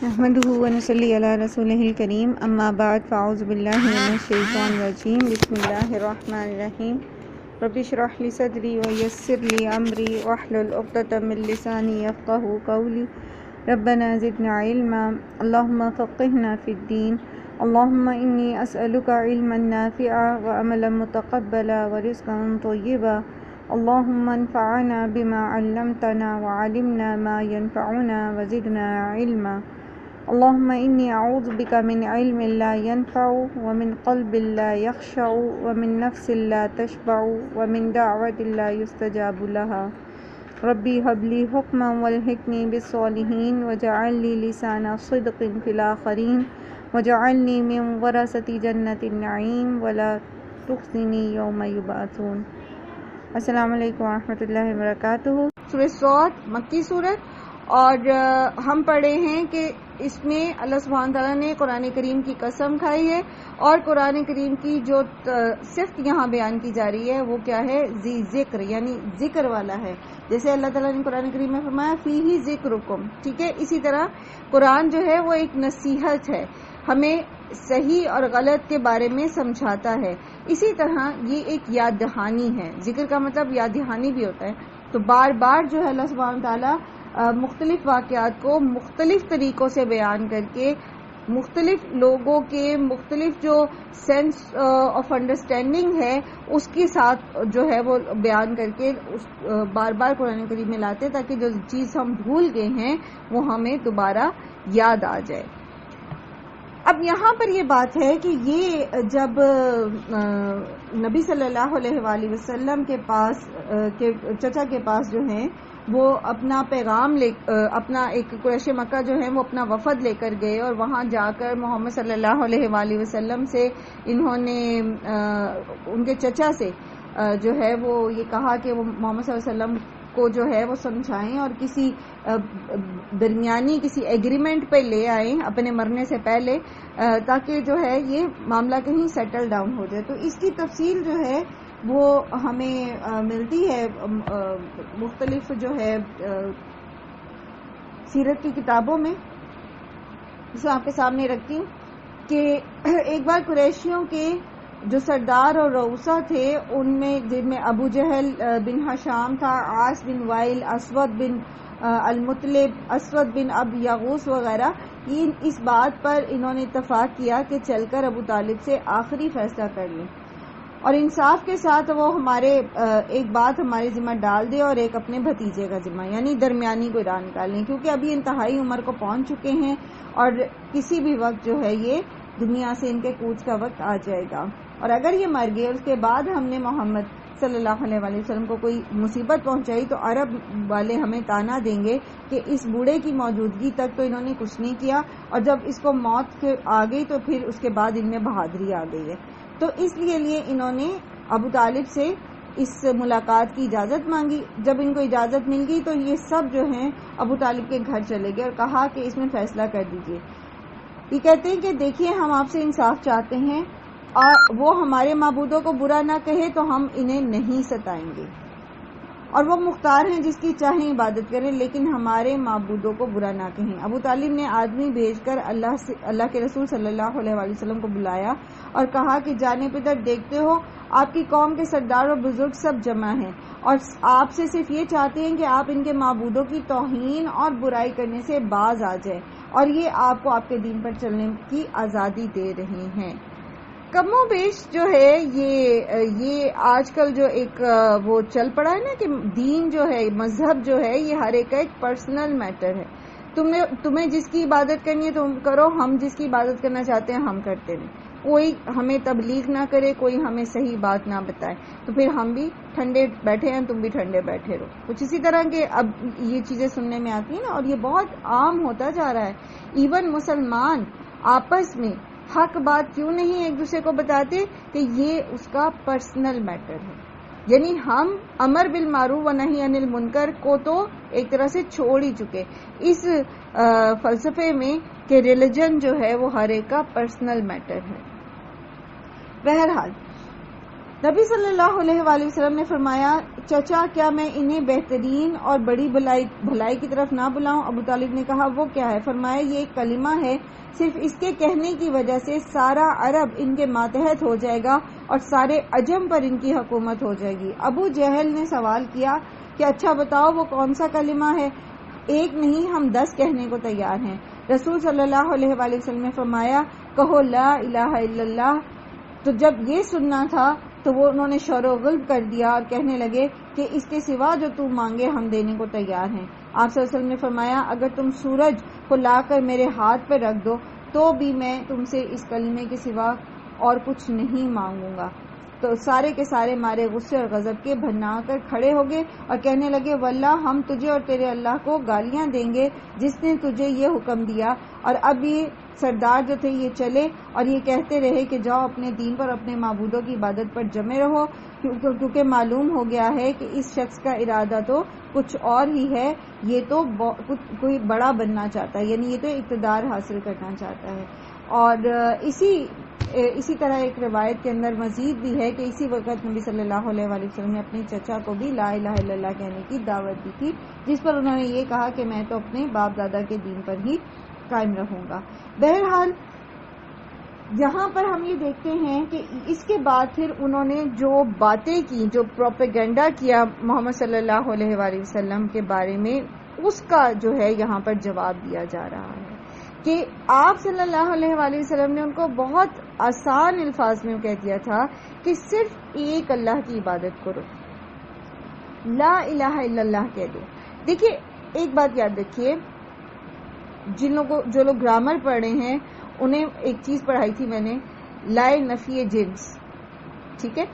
نحمده ونصلي على رسوله الكريم اما بعد فاعوذ بالله من الشیطان الرجیم بسم اللہ الرحمن الرحیم رب اشرح لي صدری ويسر لي امری واحلل عقدۃ من لسانی یفقهوا قولی ربنا زدنا علما اللهم فقهنا في الدين اللهم انی اسألک علما نافعا وعملا متقبلا ورزقا طیبا اللهم انفعنا بما علمتنا وعلمنا ما ينفعنا وزدنا علما اللهم انی اعوذ بک من علم لا ينفع ومن قلب لا يخشع ومن نفس لا تشبع ومن دعوة لا يستجاب لها ربی هب لی حکما والحقنی بالصالحین وجعل لی لسان صدق فی الآخرین وجعلنی من ورثة جنة النعیم ولا تخزنی یوم یبعثون۔ السلام علیکم ورحمۃ اللہ وبرکاتہ۔ سورہ صاد مکی صورت، اور ہم پڑھے ہیں کہ اس میں اللہ سبحانہ تعالیٰ نے قرآن کریم کی قسم کھائی ہے، اور قرآن کریم کی جو صفت یہاں بیان کی جا رہی ہے وہ کیا ہے؟ ذی ذکر، یعنی ذکر والا ہے۔ جیسے اللہ تعالیٰ نے قرآن کریم میں فرمایا فیہ ذکرکم، ٹھیک ہے، اسی طرح قرآن جو ہے وہ ایک نصیحت ہے، ہمیں صحیح اور غلط کے بارے میں سمجھاتا ہے۔ اسی طرح یہ ایک یاد دہانی ہے۔ ذکر کا مطلب یاد دہانی بھی ہوتا ہے۔ تو بار بار جو ہے اللہ سبحانہ تعالیٰ مختلف واقعات کو مختلف طریقوں سے بیان کر کے مختلف لوگوں کے مختلف جو سینس آف انڈرسٹینڈنگ ہے اس کے ساتھ جو ہے وہ بیان کر کے بار بار قرآن کریم میں لاتے تاکہ جو چیز ہم بھول گئے ہیں وہ ہمیں دوبارہ یاد آ جائے۔ اب یہاں پر یہ بات ہے کہ یہ جب نبی صلی اللہ علیہ وآلہ وسلم کے پاس چچا کے پاس جو ہیں وہ اپنا پیغام اپنا ایک قریش مکہ جو ہے وہ اپنا وفد لے کر گئے، اور وہاں جا کر محمد صلی اللہ علیہ وآلہ وسلم سے انہوں نے ان کے چچا سے جو ہے وہ یہ کہا کہ وہ محمد صلی اللہ علیہ وسلم کو جو ہے وہ سمجھائیں اور کسی درمیانی کسی ایگریمنٹ پہ لے آئیں اپنے مرنے سے پہلے، تاکہ جو ہے یہ معاملہ کہیں سیٹل ڈاؤن ہو جائے۔ تو اس کی تفصیل جو ہے وہ ہمیں ملتی ہے مختلف جو ہے سیرت کی کتابوں میں، جسے آپ کے سامنے رکھتی ہوں کہ ایک بار قریشیوں کے جو سردار اور رؤسا تھے ان میں جن میں ابو جہل بن ہشام تھا، عاص بن وائل، اسود بن المطلب، اسود بن اب یغوث وغیرہ، اس بات پر انہوں نے اتفاق کیا کہ چل کر ابو طالب سے آخری فیصلہ کر لیں اور انصاف کے ساتھ وہ ہمارے ایک بات ہمارے ذمہ ڈال دے اور ایک اپنے بھتیجے کا ذمہ، یعنی درمیانی کو ایران نکال لیں، کیونکہ ابھی انتہائی عمر کو پہنچ چکے ہیں اور کسی بھی وقت جو ہے یہ دنیا سے ان کے کوچ کا وقت آ جائے گا، اور اگر یہ مر گئے اور اس کے بعد ہم نے محمد صلی اللہ علیہ وآلہ وسلم کو کوئی مصیبت پہنچائی تو عرب والے ہمیں تانا دیں گے کہ اس بوڑھے کی موجودگی تک تو انہوں نے کچھ نہیں کیا، اور جب اس کو موت آ گئی تو پھر اس کے بعد ان میں بہادری آ گئی ہے۔ تو اس لیے انہوں نے ابو طالب سے اس ملاقات کی اجازت مانگی۔ جب ان کو اجازت مل گئی تو یہ سب جو ہیں ابو طالب کے گھر چلے گئے اور کہا کہ اس میں فیصلہ کر دیجئے۔ یہ کہتے ہیں کہ دیکھیے ہم آپ سے انصاف چاہتے ہیں، اور وہ ہمارے معبودوں کو برا نہ کہے تو ہم انہیں نہیں ستائیں گے، اور وہ مختار ہیں جس کی چاہیں عبادت کریں، لیکن ہمارے معبودوں کو برا نہ کہیں۔ ابو طالب نے آدمی بھیج کر اللہ کے رسول صلی اللہ علیہ وآلہ وسلم کو بلایا اور کہا کہ جانب ادھر دیکھتے ہو آپ کی قوم کے سردار اور بزرگ سب جمع ہیں، اور آپ سے صرف یہ چاہتے ہیں کہ آپ ان کے معبودوں کی توہین اور برائی کرنے سے باز آ جائیں، اور یہ آپ کو آپ کے دین پر چلنے کی آزادی دے رہے ہیں۔ کم و بیش جو ہے یہ آج کل جو ایک وہ چل پڑا ہے نا کہ دین جو ہے، مذہب جو ہے، یہ ہر ایک کا ایک پرسنل میٹر ہے۔ تمہیں جس کی عبادت کرنی ہے تم کرو، ہم جس کی عبادت کرنا چاہتے ہیں ہم کرتے ہیں، کوئی ہمیں تبلیغ نہ کرے، کوئی ہمیں صحیح بات نہ بتائے، تو پھر ہم بھی ٹھنڈے بیٹھے ہیں، تم بھی ٹھنڈے بیٹھے رہو۔ کچھ اسی طرح کے اب یہ چیزیں سننے میں آتی ہیں نا، اور یہ بہت عام ہوتا جا رہا ہے۔ ایون مسلمان آپس میں حق بات کیوں نہیں ایک دوسرے کو بتاتے کہ یہ اس کا پرسنل میٹر ہے، یعنی ہم امر بالمعروف و نہی عن المنکر کو تو ایک طرح سے چھوڑ ہی چکے اس فلسفے میں کہ ریلیجن جو ہے وہ ہر ایک کا پرسنل میٹر ہے۔ بہرحال نبی صلی اللہ علیہ وآلہ وسلم نے فرمایا چچا کیا میں انہیں بہترین اور بڑی بھلائی کی طرف نہ بلاؤں؟ ابو طالب نے کہا وہ کیا ہے؟ فرمایا یہ ایک کلمہ ہے، صرف اس کے کہنے کی وجہ سے سارا عرب ان کے ماتحت ہو جائے گا اور سارے عجم پر ان کی حکومت ہو جائے گی۔ ابو جہل نے سوال کیا کہ اچھا بتاؤ وہ کون سا کلمہ ہے؟ ایک نہیں ہم 10 کہنے کو تیار ہیں۔ رسول صلی اللہ علیہ وآلہ وسلم نے فرمایا کہو لا الہ الا اللہ۔ تو جب یہ سننا تھا تو وہ انہوں نے شور و غلب کر دیا اور کہنے لگے کہ اس کے سوا جو تم مانگے ہم دینے کو تیار ہیں۔ آپ صلی اللہ علیہ وسلم نے فرمایا اگر تم سورج کو لا کر میرے ہاتھ پہ رکھ دو تو بھی میں تم سے اس کلمے کے سوا اور کچھ نہیں مانگوں گا۔ تو سارے کے سارے مارے غصے اور غضب کے بھنا کر کھڑے ہو گئے اور کہنے لگے واللہ ہم تجھے اور تیرے اللہ کو گالیاں دیں گے جس نے تجھے یہ حکم دیا۔ اور اب یہ سردار جو تھے یہ چلے اور یہ کہتے رہے کہ جاؤ اپنے دین پر اپنے معبودوں کی عبادت پر جمے رہو، کیونکہ معلوم ہو گیا ہے کہ اس شخص کا ارادہ تو کچھ اور ہی ہے، یہ تو کوئی بڑا بننا چاہتا ہے، یعنی یہ تو اقتدار حاصل کرنا چاہتا ہے۔ اور اسی طرح ایک روایت کے اندر مزید بھی ہے کہ اسی وقت نبی صلی اللہ علیہ وآلہ وسلم نے اپنے چچا کو بھی لا الہ الا اللہ کہنے کی دعوت دی تھی، جس پر انہوں نے یہ کہا کہ میں تو اپنے باپ دادا کے دین پر ہی قائم رہوں گا۔ بہرحال یہاں پر ہم یہ دیکھتے ہیں کہ اس کے بعد پھر انہوں نے جو باتیں کی، جو پروپیگنڈا کیا محمد صلی اللہ علیہ وآلہ وسلم کے بارے میں، اس کا جو ہے یہاں پر جواب دیا جا رہا ہے کہ آپ صلی اللہ علیہ وآلہ وسلم نے ان کو بہت آسان الفاظ میں کہہ دیا تھا کہ صرف ایک اللہ کی عبادت کرو، لا الہ الا اللہ کہہ دو۔ دیکھیے ایک بات یاد رکھیے، جو لوگ گرامر پڑھ رہے ہیں انہیں ایک چیز پڑھائی تھی میں نے، لا نفی جنس، ٹھیک ہے؟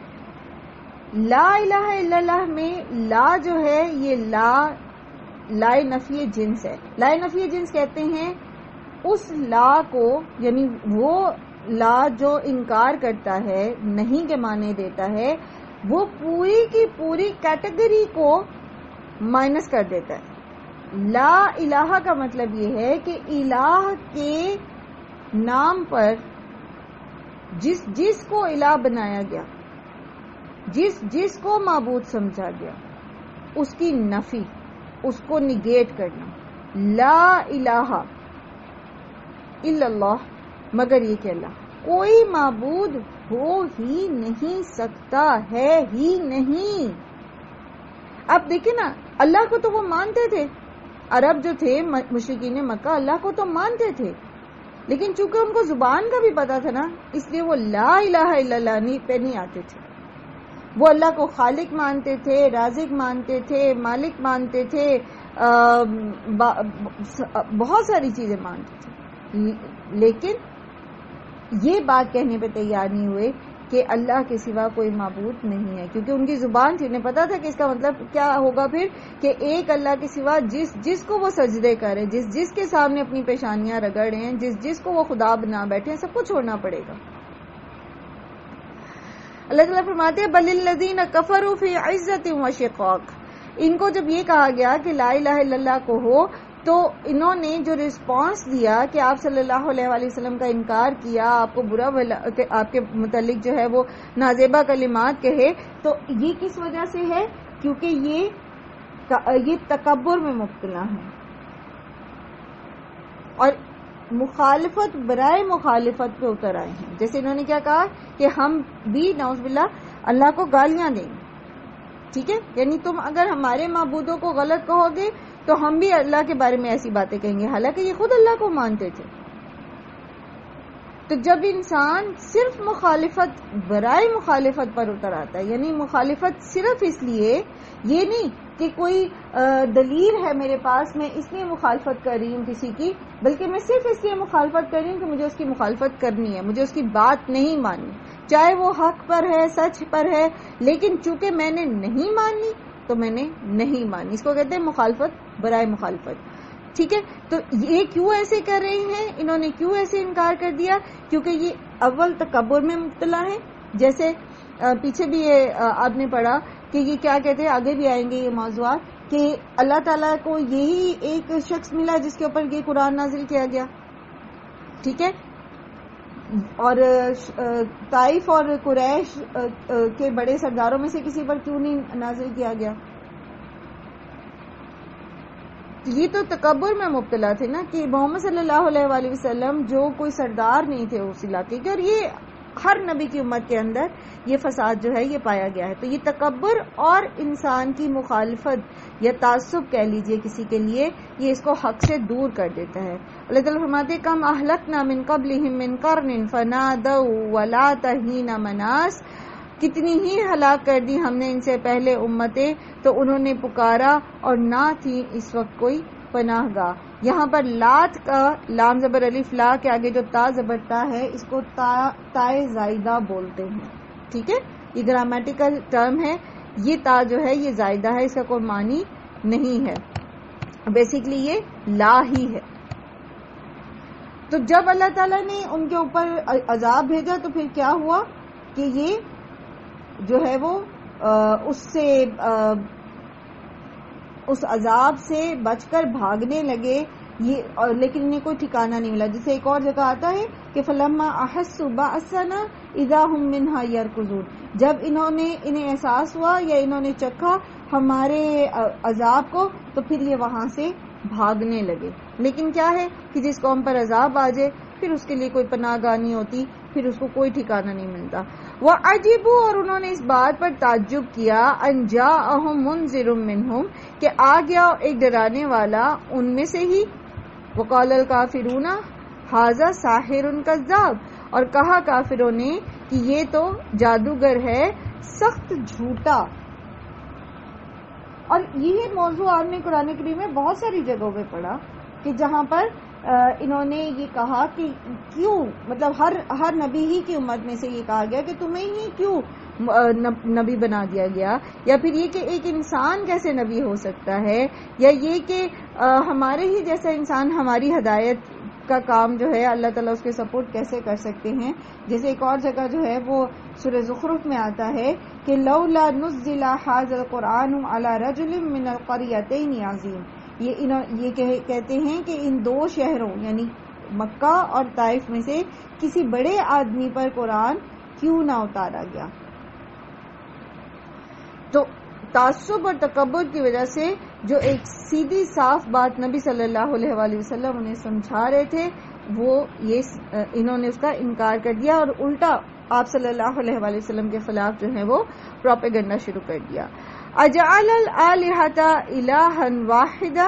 لا الہ الا اللہ میں لا جو ہے یہ لا نفی جنس ہے۔ لا نفی جنس کہتے ہیں اس لا کو، یعنی وہ لا جو انکار کرتا ہے، نہیں کے معنی دیتا ہے، وہ پوری کی پوری کیٹیگری کو مائنس کر دیتا ہے۔ لا الہ کا مطلب یہ ہے کہ الہ کے نام پر جس کو الہ بنایا گیا، جس کو معبود سمجھا گیا، اس کی نفی، اس کو نگیٹ کرنا۔ لا الہ الا اللہ، مگر یہ کہ اللہ، کوئی معبود ہو ہی نہیں سکتا، ہے ہی نہیں۔ اب دیکھیں نا، اللہ کو تو وہ مانتے تھے، عرب جو تھے مشرکین مکہ اللہ کو تو مانتے تھے، لیکن چونکہ ان کو زبان کا بھی پتا تھا نا، اس لیے وہ لا الہ الا اللہ پہ نہیں آتے تھے۔ وہ اللہ کو خالق مانتے تھے، رازق مانتے تھے، مالک مانتے تھے، بہت ساری چیزیں مانتے تھے، لیکن یہ بات کہنے پہ تیار نہیں ہوئے کہ اللہ کے سوا کوئی معبود نہیں ہے، کیونکہ ان کی زبان تھی، انہیں پتا تھا کہ اس کا مطلب کیا ہوگا پھر، کہ ایک اللہ کے سوا جس کو وہ سجدے کریں، جس کے سامنے اپنی پیشانیاں رگڑ ہیں، جس کو وہ خدا بنا بیٹھے ہیں، سب کو چھوڑنا پڑے گا۔ اللہ تعالیٰ فرماتے ہیں بل الذین کفروا فی عزت و شقاق، ان کو جب یہ کہا گیا کہ لا الہ الا اللہ کو ہو، تو انہوں نے جو ریسپانس دیا کہ آپ صلی اللہ علیہ وآلہ وسلم کا انکار کیا، آپ کو برا آپ کے متعلق جو ہے وہ نازیبہ کلمات کہے، تو یہ کس وجہ سے ہے؟ کیونکہ یہ تکبر میں مبتلا ہیں اور مخالفت برائے مخالفت پہ اتر آئے ہیں۔ جیسے انہوں نے کیا کہا کہ ہم بھی نعوذ باللہ اللہ کو گالیاں دیں گے، ٹھیک ہے، یعنی تم اگر ہمارے معبودوں کو غلط کہو گے تو ہم بھی اللہ کے بارے میں ایسی باتیں کہیں گے، حالانکہ یہ خود اللہ کو مانتے تھے۔ تو جب انسان صرف مخالفت برائے مخالفت پر اتر آتا ہے، یعنی مخالفت صرف اس لیے، یہ نہیں کہ کوئی دلیل ہے میرے پاس میں اس لیے مخالفت کر رہی ہوں کسی کی، بلکہ میں صرف اس لیے مخالفت کر رہی ہوں کہ مجھے اس کی مخالفت کرنی ہے، مجھے اس کی بات نہیں ماننی، چاہے وہ حق پر ہے، سچ پر ہے، لیکن چونکہ میں نے نہیں مانی تو میں نے نہیں مانی۔ اس کو کہتے ہیں مخالفت برائے مخالفت، ٹھیک ہے۔ تو یہ کیوں ایسے کر رہے ہیں، انہوں نے کیوں ایسے انکار کر دیا؟ کیونکہ یہ اول تکبر میں مبتلا ہے، جیسے پیچھے بھی یہ آپ نے پڑھا کہ یہ کیا کہتے ہیں، آگے بھی آئیں گے یہ موضوعات، کہ اللہ تعالیٰ کو یہی ایک شخص ملا جس کے اوپر یہ قرآن نازل کیا گیا، ٹھیک ہے، اور طائف اور قریش کے بڑے سرداروں میں سے کسی پر کیوں نہیں نازل کیا گیا؟ یہ تو تکبر میں مبتلا تھے نا کہ محمد صلی اللہ علیہ وآلہ وسلم جو کوئی سردار نہیں تھے اس علاقے کے، اور یہ ہر نبی کی امت کے اندر یہ فساد جو ہے یہ پایا گیا ہے. تو یہ تکبر اور انسان کی مخالفت یا تعصب کہہ لیجئے کسی کے لیے، یہ اس کو حق سے دور کر دیتا ہے. اللہ تعالیٰ فرماتے کم اہلکنا من قبلہم من قرن فنادوا ولا تحین مناس، کتنی ہی ہلاک کر دی ہم نے ان سے پہلے امتیں تو انہوں نے پکارا اور نہ تھی اس وقت کوئی پناہ گاہ. یہاں پر لات کا لام زبر الف لا کے آگے جو تا زبر تا ہے اس کو تائے زائدہ بولتے ہیں. ٹھیک ہے، یہ گرامیٹیکل ٹرم ہے. یہ تا جو ہے یہ زائدہ ہے، اس کا کوئی معنی نہیں ہے، بیسیکلی یہ لا ہی ہے. تو جب اللہ تعالیٰ نے ان کے اوپر عذاب بھیجا تو پھر کیا ہوا کہ یہ جو ہے وہ اس عذاب سے بچ کر بھاگنے لگے، لیکن انہیں کوئی ٹھکانہ نہیں ملا. جسے ایک اور جگہ آتا ہے کہ فلما احسوا بأسنا اذا هم منها يركضون، جب انہیں احساس ہوا یا انہوں نے چکھا ہمارے عذاب کو تو پھر یہ وہاں سے بھاگنے لگے. لیکن کیا ہے کہ جس قوم پر عذاب آ جائے پھر اس کے لیے کوئی پناہ گاہ نہیں ہوتی، پھر اس کو کوئی ٹھکانہ نہیں ملتا. وَعَجِبُوا، اور انہوں نے اس بات پر تعجب کیا، أَن جَاءَهُم مُنذِرٌ مِّنْهُمْ، کہ آ گیا ایک ڈرانے والا ان میں سے ہی. وَقَالَ الْكَافِرُونَ هَٰذَا سَاحِرٌ كَذَّابٌ، اور کہا کافروں نے کہ یہ تو جادوگر ہے سخت جھوٹا. اور یہ موضوع آپ نے قرآن کریم میں بہت ساری جگہوں پہ پڑھا کہ جہاں پر انہوں نے یہ کہا کہ کیوں، مطلب ہر نبی ہی کی امت میں سے یہ کہا گیا کہ تمہیں ہی کیوں نبی بنا دیا گیا، یا پھر یہ کہ ایک انسان کیسے نبی ہو سکتا ہے، یا یہ کہ ہمارے ہی جیسا انسان ہماری ہدایت کا کام جو ہے اللہ تعالیٰ اس کے سپورٹ کیسے کر سکتے ہیں. جیسے ایک اور جگہ جو ہے وہ سورہ زخرف میں آتا ہے کہ لولا نزل هذا القرآن على رجل من القريتين عظيم، یہ کہتے ہیں کہ ان دو شہروں یعنی مکہ اور طائف میں سے کسی بڑے آدمی پر قرآن کیوں نہ اتارا گیا. تو تعصب اور تکبر کی وجہ سے جو ایک سیدھی صاف بات نبی صلی اللہ علیہ وآلہ وسلم انہیں سمجھا رہے تھے وہ انہوں نے اس کا انکار کر دیا اور الٹا آپ صلی اللہ علیہ وآلہ وسلم کے خلاف جو ہے وہ پروپیگنڈا شروع کر دیا. اجعل الآلہۃ الہا واحدا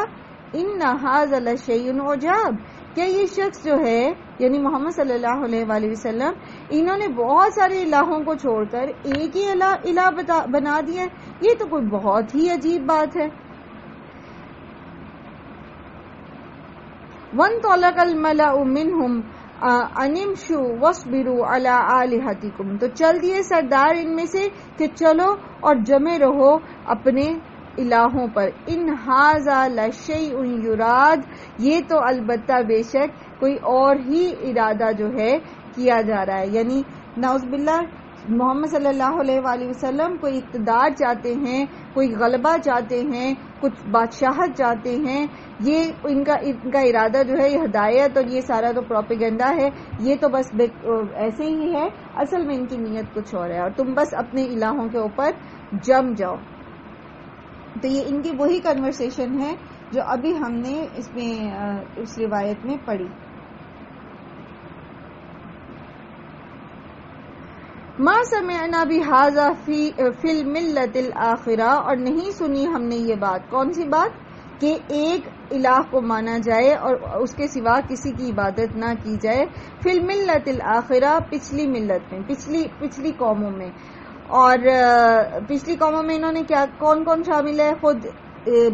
ان ھذا لشیء عجاب، کیا یہ شخص جو ہے یعنی محمد صلی اللہ علیہ وآلہ وسلم انہوں نے بہت سارے الہوں کو چھوڑ کر ایک ہی الہ بنا دیا، یہ تو کوئی بہت ہی عجیب بات ہے. وانطلق الملأ منهم ان امشوا واصبروا على آلهتكم، تو چل دیے سردار ان میں سے کہ چلو اور جمے رہو اپنے الہوں پر. ان ھذا لشیء یراد، یہ تو البتہ بے شک کوئی اور ہی ارادہ جو ہے کیا جا رہا ہے. یعنی نعوذ باللہ محمد صلی اللہ علیہ وآلہ وسلم کوئی اقتدار چاہتے ہیں، کوئی غلبہ چاہتے ہیں، کچھ بادشاہت چاہتے ہیں. یہ ان کا ارادہ جو ہے یہ ہدایت اور یہ سارا تو پروپیگنڈا ہے، یہ تو بس ایسے ہی ہے، اصل میں ان کی نیت کچھ اور ہے اور تم بس اپنے الہوں کے اوپر جم جاؤ. تو یہ ان کی وہی کنورسیشن ہے جو ابھی ہم نے اس میں اس روایت میں پڑھی. ما سمعنا بهذا فی الملۃ الآخرہ، اور نہیں سنی ہم نے یہ بات. کون سی بات؟ کہ ایک الہ کو مانا جائے اور اس کے سوا کسی کی عبادت نہ کی جائے. فی الملۃ الآخرہ، پچھلی ملت میں، پچھلی قوموں میں. اور پچھلی قوموں میں انہوں نے کیا کون کون شامل ہے؟ خود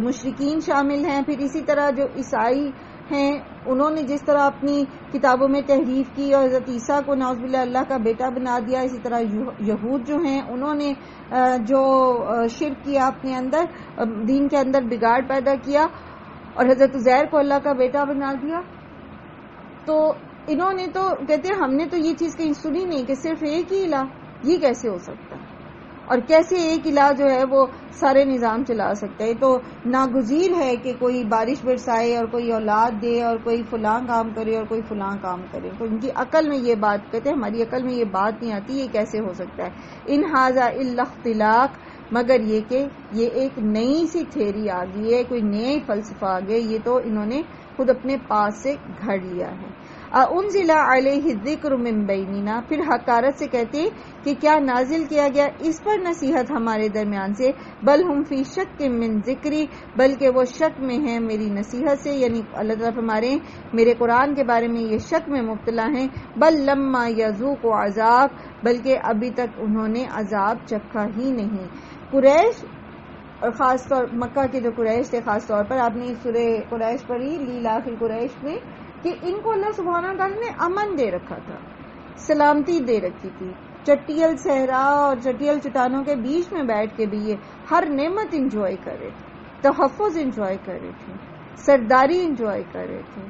مشرکین شامل ہیں. پھر اسی طرح جو عیسائی ہیں انہوں نے جس طرح اپنی کتابوں میں تحریف کی اور حضرت عیسیٰ کو نعوذ باللہ اللہ کا بیٹا بنا دیا، اسی طرح یہود جو ہیں انہوں نے جو شرک کیا اپنے اندر، دین کے اندر بگاڑ پیدا کیا اور حضرت عزیر کو اللہ کا بیٹا بنا دیا. تو انہوں نے تو کہتے ہیں ہم نے تو یہ چیز کہیں سنی نہیں کہ صرف ایک ہی الہ، یہ کیسے ہو سکتا ہے؟ اور کیسے ایک الہ جو ہے وہ سارے نظام چلا سکتا ہے. تو ناگزیر ہے کہ کوئی بارش برسائے اور کوئی اولاد دے اور کوئی فلاں کام کرے اور کوئی فلاں کام کرے. تو ان کی عقل میں یہ بات کہتے ہیں، ہماری عقل میں یہ بات نہیں آتی، یہ کیسے ہو سکتا ہے. ان ھذا الا اختلاق، مگر یہ کہ یہ ایک نئی سی تھیری آ گئی ہے، کوئی نئے فلسفہ آ گئے، یہ تو انہوں نے خود اپنے پاس سے گھڑ لیا ہے. انزل علیہ الذکر من بیننا، پھر حقارت سے کہتے کہ کیا نازل کیا گیا اس پر نصیحت ہمارے درمیان سے، بل ہم فی شک من ذکری، بلکہ وہ شک میں ہیں میری نصیحت سے، یعنی اللہ تعالیٰ فرما رہے ہیں میرے قرآن کے بارے میں یہ شک میں مبتلا ہیں. بل لما یذوق عذاب، بلکہ ابھی تک انہوں نے عذاب چکھا ہی نہیں. قریش اور خاص طور مکہ کے جو قریش تھے، خاص طور پر آپ نے سورہ قریش پڑھی لیلاف القریش میں، کہ ان کو اللہ سبحانہ وتعالیٰ نے امن دے رکھا تھا، سلامتی دے رکھی تھی. چٹیل صحرا اور چٹیل چٹانوں کے بیچ میں بیٹھ کے بھی یہ ہر نعمت انجوائے کر رہے تھے، تحفظ انجوائے کر رہے تھے، سرداری انجوائے کر رہے تھے،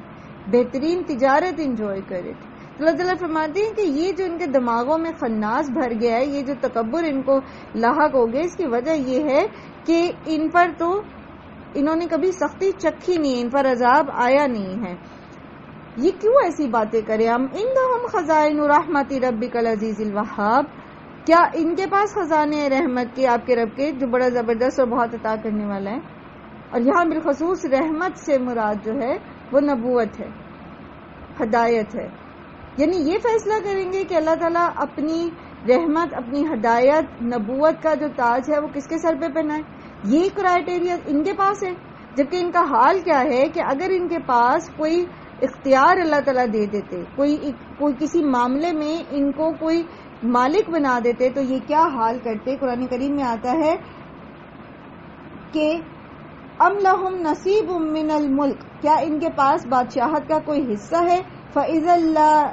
بہترین تجارت انجوائے کر رہے تھے. اللہ تعالیٰ فرماتے ہیں کہ یہ جو ان کے دماغوں میں خناس بھر گیا ہے، یہ جو تکبر ان کو لاحق ہو گیا، اس کی وجہ یہ ہے کہ ان پر تو انہوں نے کبھی سختی چکھی نہیں، ان پر عذاب آیا نہیں ہے. یہ کیوں ایسی باتیں کریں ہم؟ عندہم خزائن رحمت ربک العزیز الوہاب، کیا ان کے پاس خزانے رحمت کے آپ کے رب کے جو بڑا زبردست اور بہت عطا کرنے والا ہے. اور یہاں بالخصوص رحمت سے مراد جو ہے وہ نبوت ہے، ہدایت ہے. یعنی یہ فیصلہ کریں گے کہ اللہ تعالیٰ اپنی رحمت، اپنی ہدایت، نبوت کا جو تاج ہے وہ کس کے سر پہ پہنائے. یہ کرائٹیریا ان کے پاس ہے، جبکہ ان کا حال کیا ہے کہ اگر ان کے پاس کوئی اختیار اللہ تعالیٰ دے دیتے، کوئی کسی معاملے میں ان کو کوئی مالک بنا دیتے تو یہ کیا حال کرتے. قرآن کریم میں آتا ہے کہ ام لہم نصیب من الملک، کیا ان کے پاس بادشاہت کا کوئی حصہ ہے. فَإِذَا لَا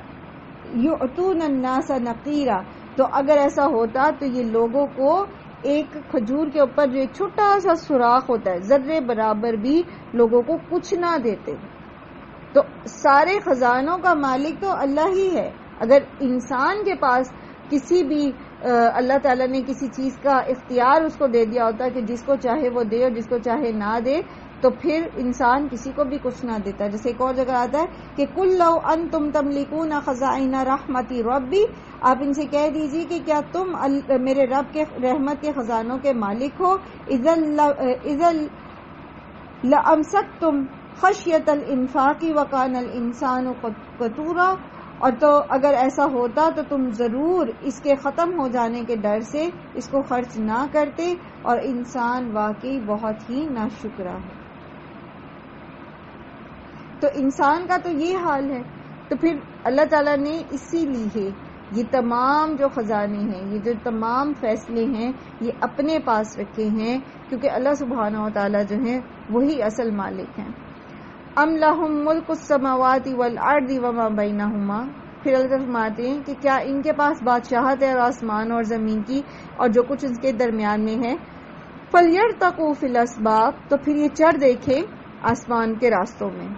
يُؤْتُونَ النَّاسَ نَقِيرًا، تو اگر ایسا ہوتا تو یہ لوگوں کو ایک کھجور کے اوپر جو ایک چھوٹا سا سوراخ ہوتا ہے، ذرے برابر بھی لوگوں کو کچھ نہ دیتے. تو سارے خزانوں کا مالک تو اللہ ہی ہے. اگر انسان کے پاس کسی بھی اللہ تعالیٰ نے کسی چیز کا اختیار اس کو دے دیا ہوتا کہ جس کو چاہے وہ دے اور جس کو چاہے نہ دے، تو پھر انسان کسی کو بھی کچھ نہ دیتا. جیسے ایک اور جگہ آتا ہے کہ کل لو انتم تملکون خزائن رحمتی ربی، آپ ان سے کہہ دیجیے کہ کیا تم میرے رب کے رحمت کے خزانوں کے مالک ہو. اذا لامسکتم خشیت الانفاق وکان الانسان قتورا، اور تو اگر ایسا ہوتا تو تم ضرور اس کے ختم ہو جانے کے ڈر سے اس کو خرچ نہ کرتے، اور انسان واقعی بہت ہی ناشکرا ہے. تو انسان کا تو یہ حال ہے. تو پھر اللہ تعالیٰ نے اسی لیے یہ تمام جو خزانے ہیں، یہ جو تمام فیصلے ہیں، یہ اپنے پاس رکھے ہیں، کیونکہ اللہ سبحانہ و تعالیٰ جو ہیں وہی اصل مالک ہیں. ام لہم ملک السماوات والارض وما بینہما، پھر اللہ تعالیٰ فرماتے ہیں کہ کیا ان کے پاس بادشاہت ہے اور آسمان اور زمین کی اور جو کچھ ان کے درمیان میں ہے. فلیرتقوا فی الاسباب، تو پھر یہ چڑھ دیکھیں آسمان کے راستوں میں.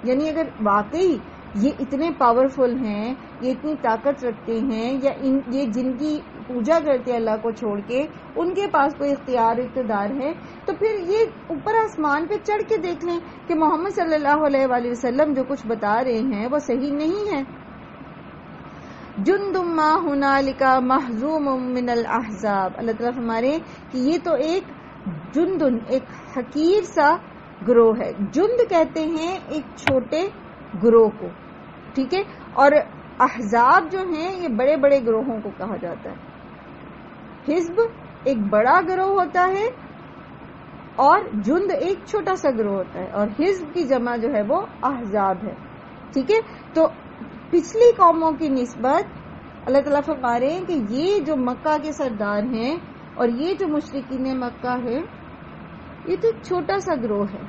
یعنی اگر واقعی یہ اتنے پاورفل ہیں، یہ اتنی طاقت رکھتے ہیں، یا یہ جن کی پوجا کرتے ہیں اللہ کو چھوڑ کے، ان کے پاس کوئی اختیار اقتدار ہے، تو پھر یہ اوپر آسمان پہ چڑھ کے دیکھ لیں کہ محمد صلی اللہ علیہ وآلہ وسلم جو کچھ بتا رہے ہیں وہ صحیح نہیں ہے. جند ما ہنالک محزوم من الاحزاب، اللہ تعالیٰ فرمارے کہ یہ تو ایک جندن، ایک حقیر سا گروہ ہے. جند کہتے ہیں ایک چھوٹے گروہ کو، ٹھیک ہے، اور احزاب جو ہیں یہ بڑے بڑے گروہوں کو کہا جاتا ہے. حزب ایک بڑا گروہ ہوتا ہے اور جند ایک چھوٹا سا گروہ ہوتا ہے، اور حزب کی جمع جو ہے وہ احزاب ہے. ٹھیک ہے، تو پچھلی قوموں کی نسبت اللہ تعالیٰ فرما رہے ہیں کہ یہ جو مکہ کے سردار ہیں اور یہ جو مشرکین مکہ ہے، یہ تو ایک چھوٹا سا گروہ ہے،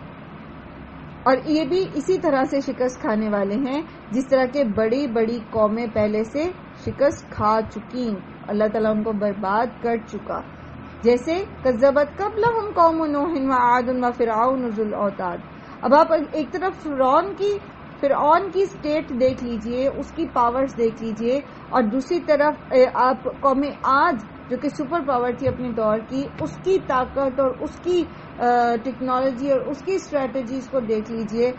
اور یہ بھی اسی طرح سے شکست کھانے والے ہیں جس طرح کے بڑی بڑی قومیں پہلے سے شکست کھا چکی، اللہ تعالیٰ ان کو برباد کر چکا. جیسے کذبت قبلہم قوم نوح وعاد وفرعون ذو الاوتاد. اب آپ ایک طرف فرعون کی سٹیٹ دیکھ لیجئے، اس کی پاورز دیکھ لیجئے، اور دوسری طرف آپ قوم عاد جو کہ سپر پاور تھی اپنے دور کی، اس کی طاقت اور اس کی ٹیکنالوجی اور اس کی اسٹریٹجیز کو دیکھ لیجئے،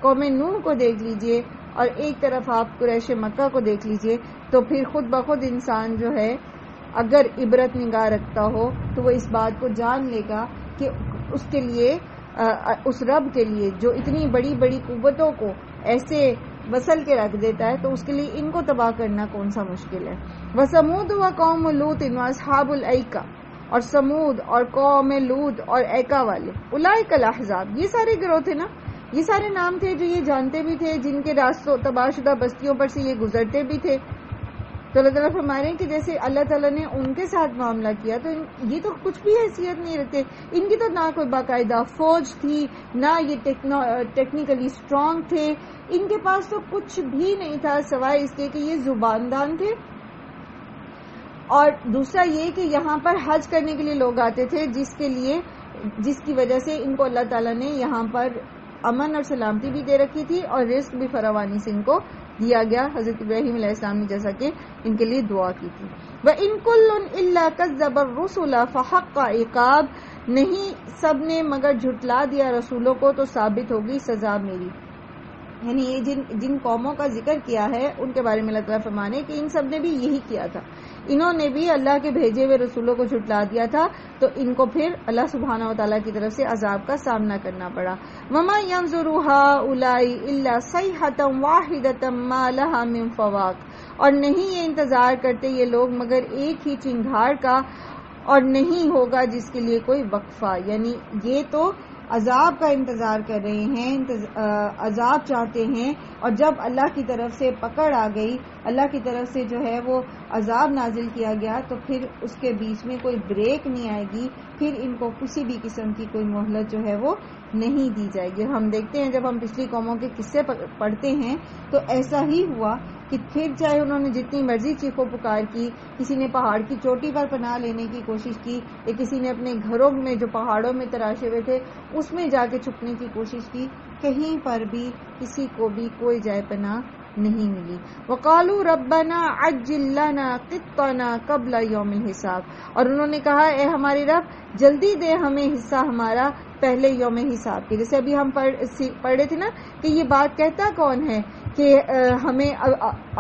قوم نوح کو دیکھ لیجئے، اور ایک طرف آپ قریش مکہ کو دیکھ لیجئے، تو پھر خود بخود انسان جو ہے اگر عبرت نگاہ رکھتا ہو تو وہ اس بات کو جان لے گا کہ اس کے لیے، اس رب کے لیے جو اتنی بڑی بڑی قوتوں کو ایسے وصل کے رکھ دیتا ہے، تو اس کے لیے ان کو تباہ کرنا کون سا مشکل ہے۔ وَثَمُودُ وَقَوْمُ لُوطٍ وَأَصْحَابُ الْأَيْكَةِ، اور سمود اور قوم لوط اور ایکا والے، اولئک الاحزاب، یہ سارے گروہ تھے نا، یہ سارے نام تھے جو یہ جانتے بھی تھے، جن کے راستوں تباہ شدہ بستیوں پر سے یہ گزرتے بھی تھے۔ تو اللہ تعالیٰ فرما رہے ہیں کہ جیسے اللہ تعالیٰ نے ان کے ساتھ معاملہ کیا تو یہ تو کچھ بھی حیثیت نہیں رکھتے، ان کی تو نہ کوئی باقاعدہ فوج تھی، نہ یہ ٹیکنیکلی اسٹرانگ تھے، ان کے پاس تو کچھ بھی نہیں تھا سوائے اس کے کہ یہ زباندان تھے۔ اور دوسرا یہ کہ یہاں پر حج کرنے کے لیے لوگ آتے تھے، جس کی وجہ سے ان کو اللہ تعالیٰ نے یہاں پر امن اور سلامتی بھی دے رکھی تھی اور رزق بھی فراوانی سے ان کو دیا گیا۔ حضرت ابراہیم علیہ السلام نے جیسا کہ ان کے لیے دعا کی تھی، وَإِن كُلٌّ إِلَّا كَذَّبَ الرُّسُلَ فَحَقَّ عِقَابِ، نہیں سب نے مگر جھٹلا دیا رسولوں کو تو ثابت ہوگی سزا میری۔ یعنی یہ جن قوموں کا ذکر کیا ہے ان کے بارے میں اللہ تعالیٰ فرمانے کہ ان سب نے بھی یہی کیا تھا، انہوں نے بھی اللہ کے بھیجے ہوئے رسولوں کو جھٹلا دیا تھا، تو ان کو پھر اللہ سبحانہ و تعالیٰ کی طرف سے عذاب کا سامنا کرنا پڑا۔ وَمَا يَنظُرُ هَؤُلَاءِ إِلَّا صَيْحَةً وَاحِدَةً مَا لَهَا مِن فَوَاقٍ، اور نہیں یہ انتظار کرتے یہ لوگ مگر ایک ہی چنگھاڑ کا، اور نہیں ہوگا جس کے لیے کوئی وقفہ۔ یعنی یہ تو عذاب کا انتظار کر رہے ہیں، عذاب چاہتے ہیں، اور جب اللہ کی طرف سے پکڑ آ گئی، اللہ کی طرف سے جو ہے وہ عذاب نازل کیا گیا، تو پھر اس کے بیچ میں کوئی بریک نہیں آئے گی، پھر ان کو کسی بھی قسم کی کوئی مہلت جو ہے وہ نہیں دی جائے گی۔ ہم دیکھتے ہیں جب ہم پچھلی قوموں کے قصے پڑھتے ہیں تو ایسا ہی ہوا کہ پھر چاہے انہوں نے جتنی مرضی چیخو پکار کی، کسی نے پہاڑ کی چوٹی پر پناہ لینے کی کوشش کی، یا کسی نے اپنے گھروں میں جو پہاڑوں میں تراشے ہوئے تھے اس میں جا کے چھپنے کی کوشش کی، کہیں پر بھی کسی کو بھی کوئی جائے پناہ نہیں ملی۔ وَقَالُوا رَبَّنَا عَجِّل لَّنَا قِطَّنَا قَبْلَ يَوْمِ الْحِسَابِ، اور انہوں نے کہا اے ہمارے رب جلدی دے ہمیں حصہ ہمارا پہلے یوم حساب کے۔ جیسے ابھی ہم پڑھ رہے تھے نا کہ یہ بات کہتا کون ہے کہ ہمیں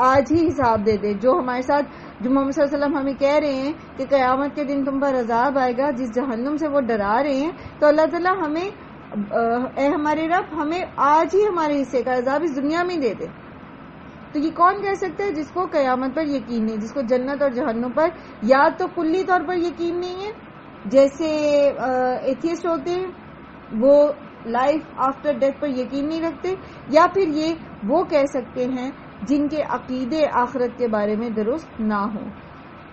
آج ہی حساب دے دے، جو ہمارے ساتھ جو محمد صلی اللہ علیہ وسلم ہمیں کہہ رہے ہیں کہ قیامت کے دن تم پر عذاب آئے گا، جس جہنم سے وہ ڈرا رہے ہیں، تو اللہ تعالیٰ ہمیں اے ہمارے رب ہمیں آج ہی ہمارے حصے کا عذاب اس دنیا میں دے دے۔ تو یہ کون کہہ سکتا ہے؟ جس کو قیامت پر یقین نہیں، جس کو جنت اور جہنم پر یا تو کلی طور پر یقین نہیں ہے، جیسے ایتھیسٹ ہوتے ہیں وہ لائف آفٹر ڈیتھ پر یقین نہیں رکھتے، یا پھر یہ وہ کہہ سکتے ہیں جن کے عقیدے آخرت کے بارے میں درست نہ ہو۔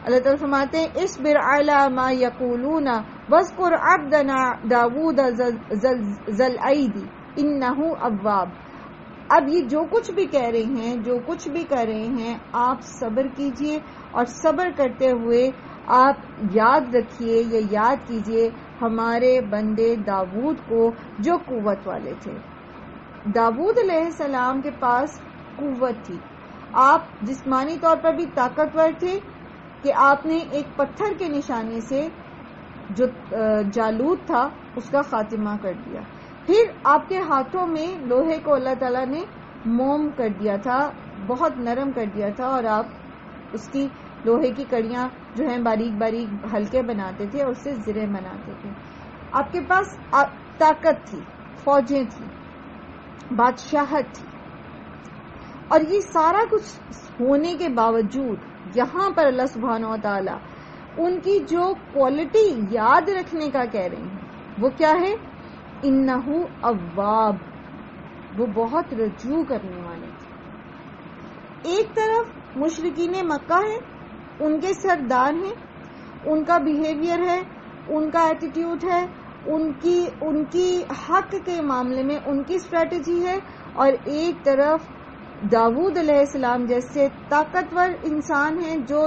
اللہ تعالیٰ فرماتے ہیں اصبر علی ما یقولون واذکر عبدنا داود ذی الایدی انہ اواب۔ اب یہ جو کچھ بھی کہہ رہے ہیں، جو کچھ بھی کر رہے ہیں، آپ صبر کیجئے، اور صبر کرتے ہوئے آپ یاد رکھیے یا یاد کیجئے ہمارے بندے داود کو جو قوت والے تھے۔ داود علیہ السلام کے پاس قوت تھی، آپ جسمانی طور پر بھی طاقتور تھے کہ آپ نے ایک پتھر کے نشانے سے جو جالوت تھا اس کا خاتمہ کر دیا۔ پھر آپ کے ہاتھوں میں لوہے کو اللہ تعالیٰ نے موم کر دیا تھا، بہت نرم کر دیا تھا، اور آپ اس کی لوہے کی کڑیاں جو ہیں باریک باریک ہلکے بناتے تھے اور اس سے زرے بناتے تھے۔ آپ کے پاس طاقت تھی، فوجیں تھیں، بادشاہت تھی، اور یہ سارا کچھ ہونے کے باوجود یہاں پر اللہ سبحانہ و تعالیٰ ان کی جو کوالٹی یاد رکھنے کا کہہ رہے ہیں وہ کیا ہے؟ انہو اواب، وہ بہت رجوع کرنے والے تھے۔ ایک طرف مشرکین مکہ ہیں، ان کے سردار ہیں، ان کا بیہیویئر ہے، ان کا ایٹیٹیوڈ ہے، ان کی حق کے معاملے میں ان کی اسٹریٹجی ہے، اور ایک طرف داود علیہ السلام جیسے طاقتور انسان ہیں جو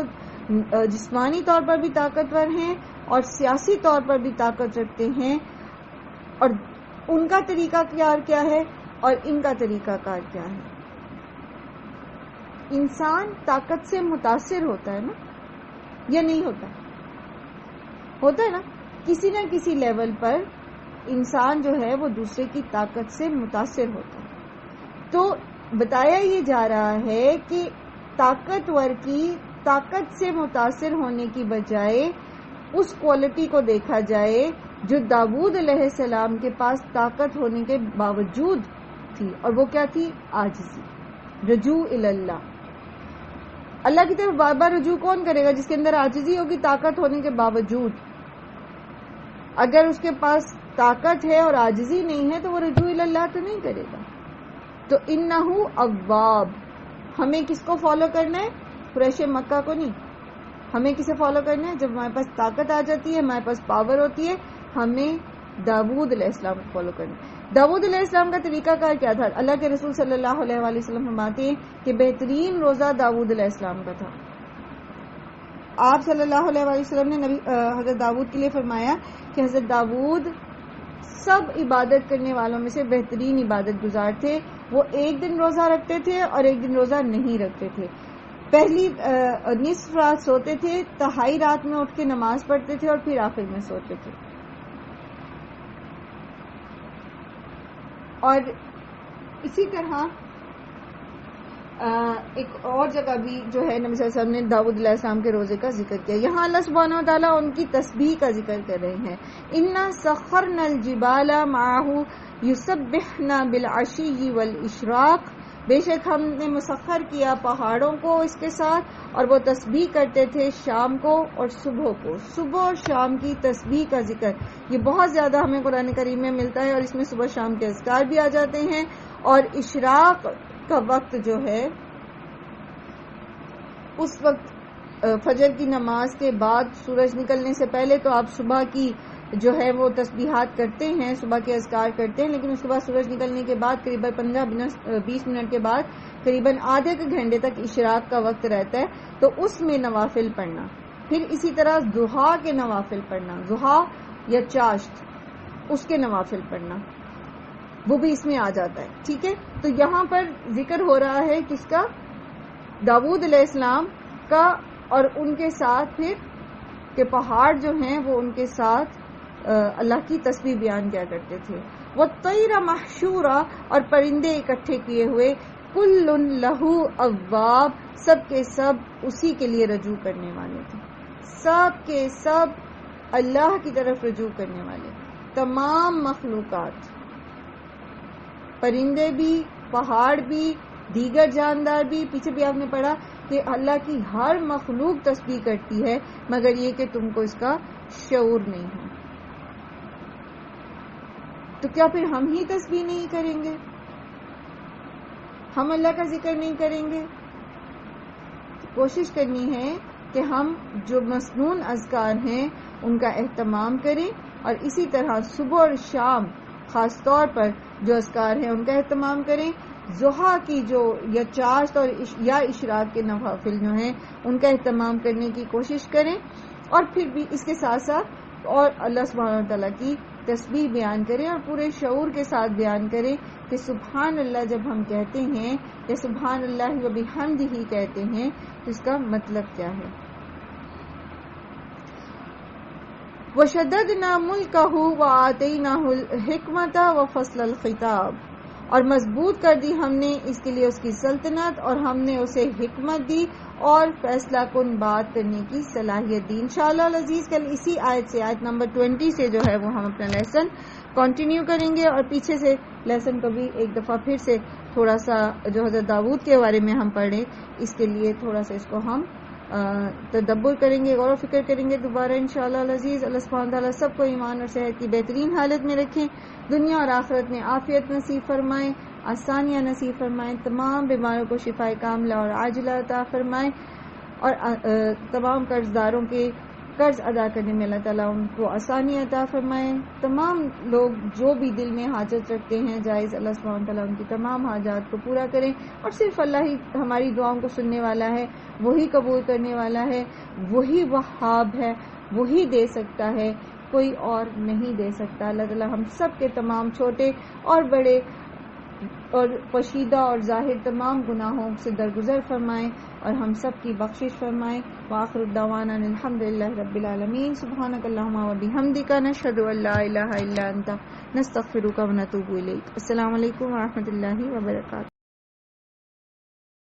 جسمانی طور پر بھی طاقتور ہیں اور سیاسی طور پر بھی طاقت رکھتے ہیں، اور ان کا طریقہ کار کیا ہے اور ان کا طریقہ کار کیا ہے۔ انسان طاقت سے متاثر ہوتا ہے نا، یا نہیں ہوتا؟ ہوتا ہے نا کسی نہ کسی لیول پر انسان جو ہے وہ دوسرے کی طاقت سے متاثر ہوتا ہے. تو بتایا یہ جا رہا ہے کہ طاقتور کی طاقت سے متاثر ہونے کی بجائے اس کوالٹی کو دیکھا جائے جو داؤد علیہ السلام کے پاس طاقت ہونے کے باوجود تھی, اور وہ کیا تھی؟ عاجزی, رجوع اللہ. اللہ کی طرف بار بار رجوع کون کرے گا؟ جس کے اندر عاجزی ہوگی طاقت ہونے کے باوجود. اگر اس کے پاس طاقت ہے اور عاجزی نہیں ہے تو وہ رجوع اللہ تو نہیں کرے گا. تو انہو اواب, ہمیں کس کو فالو کرنا ہے؟ قریش مکہ کو نہیں. ہمیں کسے فالو کرنا ہے؟ جب ہمارے پاس طاقت آ جاتی ہے, ہمارے پاس پاور ہوتی ہے, ہمیں داؤد علیہ السلام کو فالو کرنا ہے. داؤد علیہ السلام کا طریقہ کار کیا تھا؟ اللہ کے رسول صلی اللہ علیہ وآلہ وسلم فرماتے ہیں کہ بہترین روزہ داؤد علیہ السلام کا تھا. آپ صلی اللہ علیہ وآلہ وسلم نے حضرت داؤد کے لیے فرمایا کہ حضرت داؤد سب عبادت کرنے والوں میں سے بہترین عبادت گزار تھے. وہ ایک دن روزہ رکھتے تھے اور ایک دن روزہ نہیں رکھتے تھے. پہلی نصف رات سوتے تھے, تہائی رات میں اٹھ کے نماز پڑھتے تھے اور پھر آخر میں سوتے تھے. اور اسی طرح ایک اور جگہ بھی جو ہے نبی صلی اللہ علیہ وسلم نے داؤد علیہ السلام کے روزے کا ذکر کیا. یہاں اللہ سبحانہ و تعالیٰ ان کی تسبیح کا ذکر کر رہے ہیں. اِنَّا سَخَّرْنَا الْجِبَالَ مَعَهُ يُسَبِّحْنَا بِالْعَشِيِّ وَالْإِشْرَاقِ, بے شک ہم نے مسخر کیا پہاڑوں کو اس کے ساتھ, اور وہ تسبیح کرتے تھے شام کو اور صبح کو. صبح اور شام کی تسبیح کا ذکر یہ بہت زیادہ ہمیں قرآن کریم میں ملتا ہے, اور اس میں صبح شام کے اذکار بھی آ جاتے ہیں. اور اشراق کا وقت جو ہے اس وقت فجر کی نماز کے بعد سورج نکلنے سے پہلے تو آپ صبح کی جو ہے وہ تسبیحات کرتے ہیں, صبح کے اذکار کرتے ہیں, لیکن اس کے بعد سورج نکلنے کے بعد قریب 15-20 منٹ کے بعد قریباً آدھے کے گھنٹے تک اشراق کا وقت رہتا ہے, تو اس میں نوافل پڑھنا. پھر اسی طرح ضحیٰ کے نوافل پڑھنا, ضحیٰ یا چاشت اس کے نوافل پڑھنا, وہ بھی اس میں آ جاتا ہے. ٹھیک ہے, تو یہاں پر ذکر ہو رہا ہے کس کا؟ داؤد علیہ السلام کا, اور ان کے ساتھ پھر کہ پہاڑ جو ہیں وہ ان کے ساتھ اللہ کی تسبیح بیان کیا کرتے تھے. وَالطَّيْرَ مَحْشُورًا, اور پرندے اکٹھے کیے ہوئے. كُلٌّ لَهُ أَوَّابٌ, سب کے سب اسی کے لیے رجوع کرنے والے تھے. سب کے سب اللہ کی طرف رجوع کرنے والے. تمام مخلوقات, پرندے بھی, پہاڑ بھی, دیگر جاندار بھی. پیچھے بھی آپ نے پڑھا کہ اللہ کی ہر مخلوق تسبیح کرتی ہے, مگر یہ کہ تم کو اس کا شعور نہیں ہے. تو کیا پھر ہم ہی تسبیح نہیں کریں گے؟ ہم اللہ کا ذکر نہیں کریں گے؟ کوشش کرنی ہے کہ ہم جو مسنون اذکار ہیں ان کا اہتمام کریں, اور اسی طرح صبح اور شام خاص طور پر جو اذکار ہیں ان کا اہتمام کریں. ضحیٰ کی جو یا چاشت اور یا اشراق کے نوافل جو ہیں ان کا اہتمام کرنے کی کوشش کریں, اور پھر بھی اس کے ساتھ ساتھ اور اللہ سبحانہ وتعالیٰ کی تسبیح بیان کریں, اور پورے شعور کے ساتھ بیان کریں کہ سبحان اللہ جب ہم کہتے ہیں یا سبحان اللہ و بحمدہ کہتے ہیں تو اس کا مطلب کیا ہے. وَشَدَّدْنَا مُلْكَهُ وَآتَيْنَاهُ الْحِكْمَةَ وَفَصْلَ الْخِطَابِ, اور مضبوط کر دی ہم نے اس کے لیے اس کی سلطنت, اور ہم نے اسے حکمت دی اور فیصلہ کن بات کرنے کی صلاحیت دی. انشاءاللہ العزیز کل اسی آیت سے, آیت نمبر 20 سے جو ہے وہ ہم اپنا لیسن کنٹینیو کریں گے, اور پیچھے سے لیسن کو بھی ایک دفعہ پھر سے تھوڑا سا جو حضرت داؤد کے بارے میں ہم پڑھیں, اس کے لیے تھوڑا سا اس کو ہم تدبر کریں گے, غور و فکر کریں گے دوبارہ انشاءاللہ العزیز. اللہ سبحانہ وتعالیٰ سب کو ایمان اور صحت کی بہترین حالت میں رکھیں, دنیا اور آخرت میں عافیت نصیب فرمائیں, آسانیاں نصیب فرمائیں, تمام بیماروں کو شفائے کاملہ اور عاجلہ عطا فرمائیں, اور تمام قرض داروں کے قرض ادا کرنے میں اللہ تعالیٰ ان کو آسانی عطا فرمائیں. تمام لوگ جو بھی دل میں حاجت رکھتے ہیں جائز, اللہ سبحانہ تعالیٰ ان کی تمام حاجات کو پورا کریں, اور صرف اللہ ہی ہماری دعاؤں کو سننے والا ہے, وہی قبول کرنے والا ہے, وہی وہاب ہے, وہی دے سکتا ہے, کوئی اور نہیں دے سکتا. اللہ تعالیٰ ہم سب کے تمام چھوٹے اور بڑے اور پوشیدہ اور ظاہر تمام گناہوں سے درگزر فرمائیں اور ہم سب کی بخشش فرمائیں. وآخر دعوانا الحمدللہ رب العالمین. سبحانک اللہم و بحمدک نشہد ان لا الہ الا انت نستغفرک و نتوب الیک. السلام علیکم و رحمۃ اللہ وبرکاتہ.